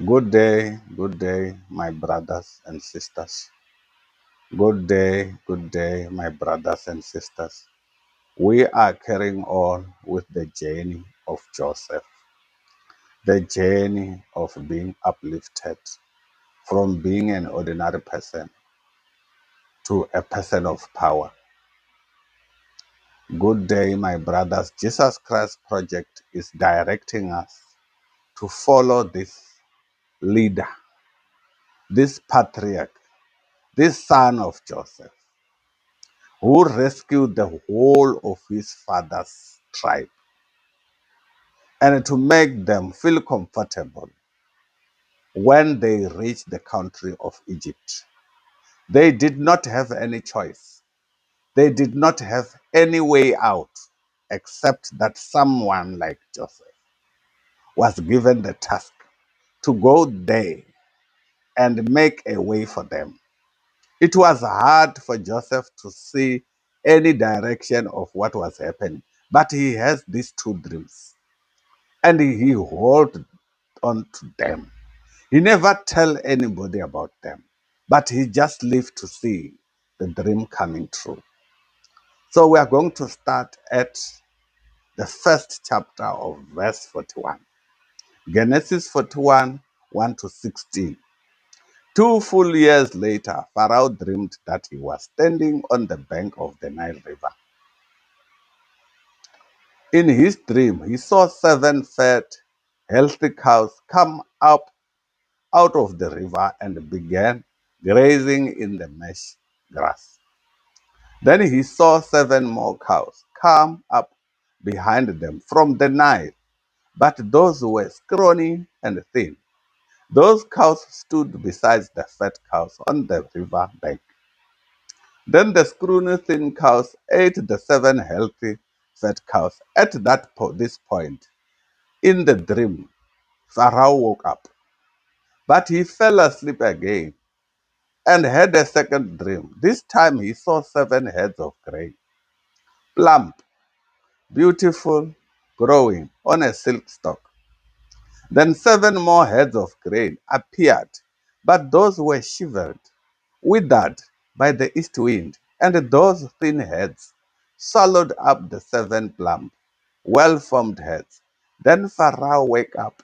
Good day, my brothers and sisters. Good day, my brothers and sisters. We are carrying on with the journey of Joseph, the journey of being uplifted from being an ordinary person to a person of power. Good day, my brothers. Jesus Christ Project is directing us to follow this leader, this patriarch, this son of Joseph, who rescued the whole of his father's tribe and to make them feel comfortable when they reached the country of Egypt. They did not have any choice. They did not have any way out except that someone like Joseph was given the task to go there and make a way for them. It was hard for Joseph to see any direction of what was happening, but he has these two dreams and he hold on to them. He never tell anybody about them, but he just lived to see the dream coming true. So we are going to start at the first chapter of verse 41. Genesis 41, 1 to 16. 2 full years later, Pharaoh dreamed that he was standing on the bank of the Nile River. In his dream, he saw 7 fat, healthy cows come up out of the river and began grazing in the mesh grass. Then he saw 7 more cows come up behind them from the Nile, but those were scrawny and thin. Those cows stood beside the fat cows on the river bank. Then the scrawny thin cows ate the 7 healthy fat cows. At this point in the dream, Pharaoh woke up, but he fell asleep again and had a second dream. This time he saw 7 heads of grain, plump, beautiful, growing on a silk stalk. Then 7 more heads of grain appeared, but those were shivered, withered by the east wind, and those thin heads swallowed up the 7 plump, well-formed heads. Then Pharaoh woke up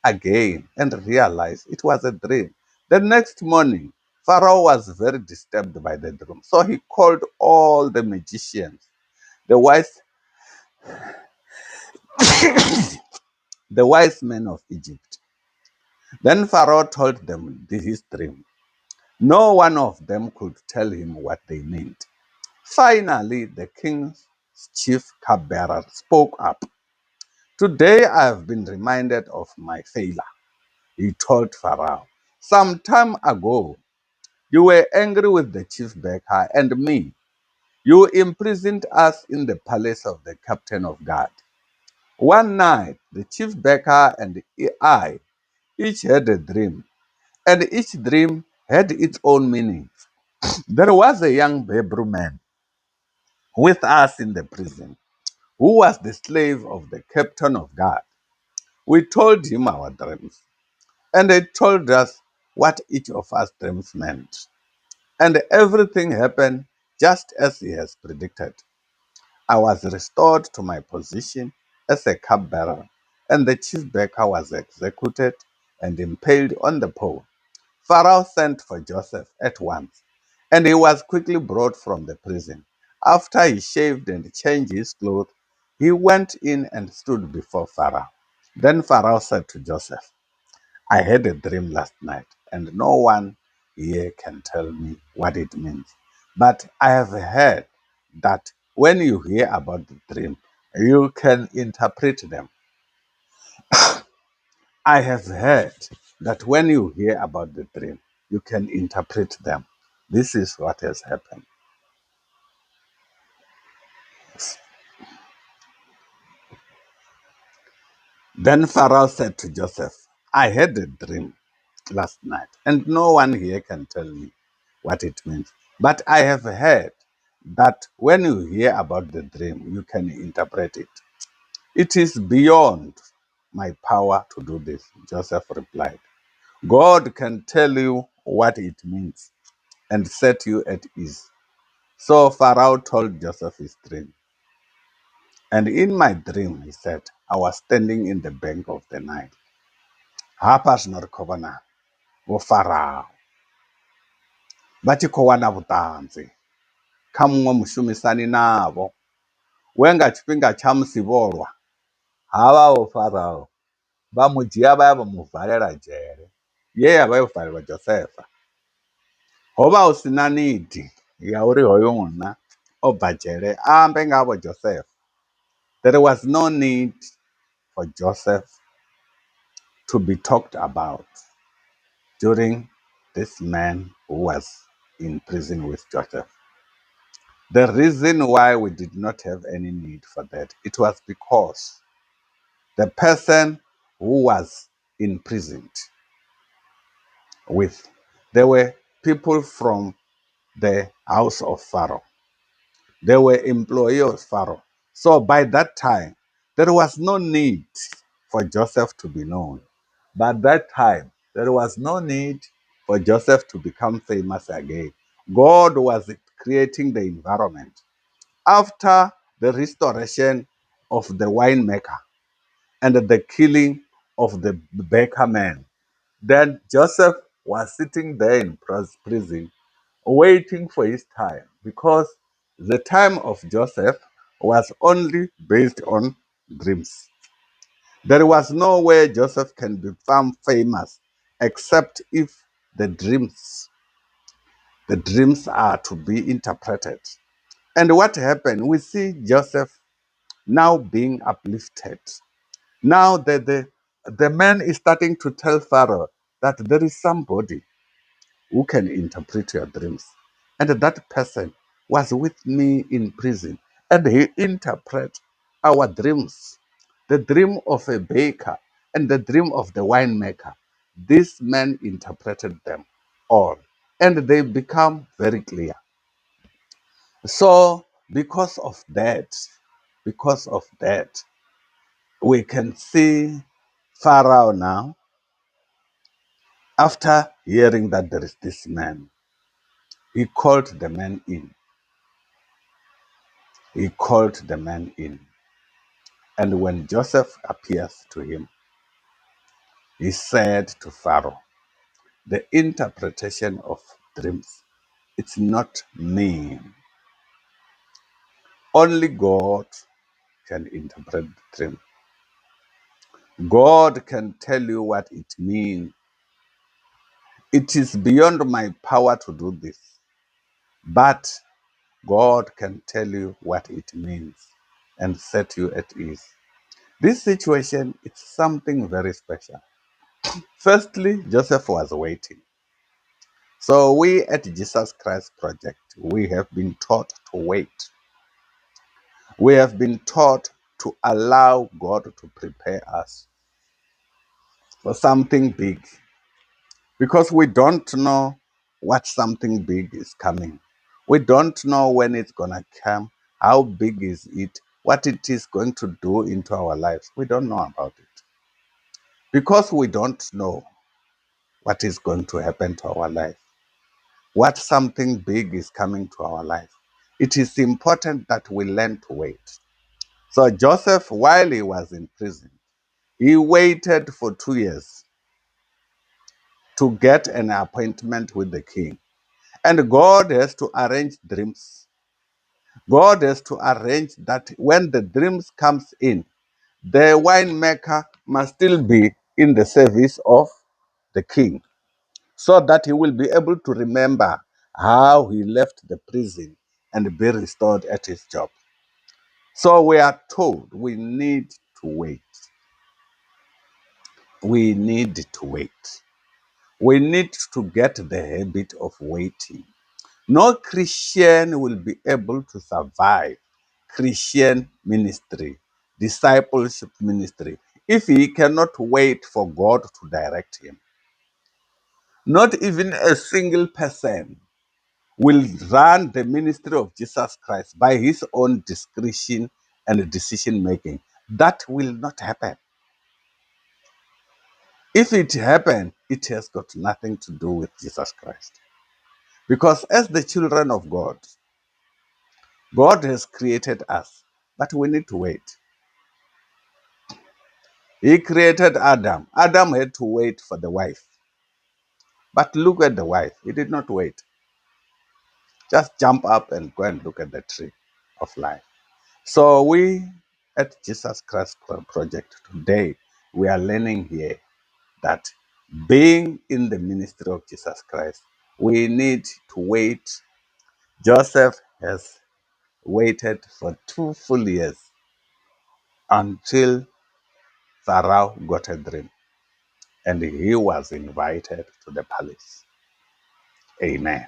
again and realized it was a dream. The next morning, Pharaoh was very disturbed by the dream. So he called all the magicians, the wise, the wise men of Egypt. Then Pharaoh told them his dream. No one of them could tell him what they meant. Finally, the king's chief cupbearer spoke up. Today I have been reminded of my failure, he told Pharaoh. Some time ago, you were angry with the chief baker and me. You imprisoned us in the palace of the captain of guard. One night, the chief baker and I each had a dream, and each dream had its own meaning. There was a young Hebrew man with us in the prison who was the slave of the captain of guard. We told him our dreams, and he told us what each of us dreams meant. And everything happened just as he has predicted. I was restored to my position as a cupbearer, and the chief baker was executed and impaled on the pole. Pharaoh sent for Joseph at once, and he was quickly brought from the prison. After he shaved and changed his clothes, he went in and stood before Pharaoh. Then Pharaoh said to Joseph, I had a dream last night, and no one here can tell me what it means. But I have heard that when you hear about the dream, you can interpret them. I have heard that when you hear about the dream, you can interpret them. This is what has happened. Then Pharaoh said to Joseph, I had a dream last night, and no one here can tell me what it means. But I have heard that when you hear about the dream, you can interpret it. It is beyond my power to do this. Joseph replied, God can tell you what it means and set you at ease. So Pharaoh told Joseph his dream. And in my dream, he said, I was standing in the bank of the Nile. Hapa zvinorekovana voFarao vachiko wana vhutanzi kha muṅwe mushumisani navho we nga tshifhinga tsha musi vholwa havha vhoFarao vha mu dzhia vha ya vha mu valela dzhele ye ya vha yo valelwa Josefa. Ho vha hu sina nidi ya uri hoyo munna o bva dzhele a ambe ngavho Josefa. There was no need for Joseph to be talked about during this man who was in prison with Joseph. The reason why we did not have any need for that, it was because the person who was imprisoned with, there were people from the house of Pharaoh. They were employees of Pharaoh. So by that time, there was no need for Joseph to be known. By that time, there was no need for Joseph to become famous again. God was creating the environment. After the restoration of the winemaker and the killing of the baker man, then Joseph was sitting there in prison waiting for his time, because the time of Joseph was only based on dreams. There was no way Joseph can become famous except if the dreams are to be interpreted. And what happened? We see Joseph now being uplifted. Now the man is starting to tell Pharaoh that there is somebody who can interpret your dreams. And that person was with me in prison, and he interpret our dreams. The dream of a baker and the dream of the winemaker. This man interpreted them all, and they become very clear. So because of that, we can see Pharaoh now, after hearing that there is this man, he called the man in. He called the man in. And when Joseph appears to him, he said to Pharaoh, the interpretation of dreams, it's not me. Only God can interpret the dream. God can tell you what it means. It is beyond my power to do this. But God can tell you what it means and set you at ease. This situation is something very special. Firstly, Joseph was waiting. So we at Jesus Christ Project, we have been taught to wait. We have been taught to allow God to prepare us for something big, because we don't know what something big is coming. We don't know when it's going to come, how big is it, what it is going to do into our lives. We don't know about it. Because we don't know what is going to happen to our life, what something big is coming to our life, it is important that we learn to wait. So Joseph, while he was in prison, he waited for 2 years to get an appointment with the king. And God has to arrange dreams. God has to arrange that when the dreams comes in, the winemaker must still be in the service of the king, so that he will be able to remember how he left the prison and be restored at his job. So we are told we need to wait. We need to wait. We need to get the habit of waiting. No Christian will be able to survive Christian ministry, discipleship ministry, if he cannot wait for God to direct him. Not even a single person will run the ministry of Jesus Christ by his own discretion and decision making. That will not happen. If it happened, it has got nothing to do with Jesus Christ. Because as the children of God, God has created us, but we need to wait. He created Adam. Adam had to wait for the wife. But look at the wife. He did not wait. Just jump up and go and look at the tree of life. So we at Jesus Christ Project today, we are learning here that being in the ministry of Jesus Christ, we need to wait. Joseph has waited for 2 full years until Pharaoh got a dream and he was invited to the palace. Amen.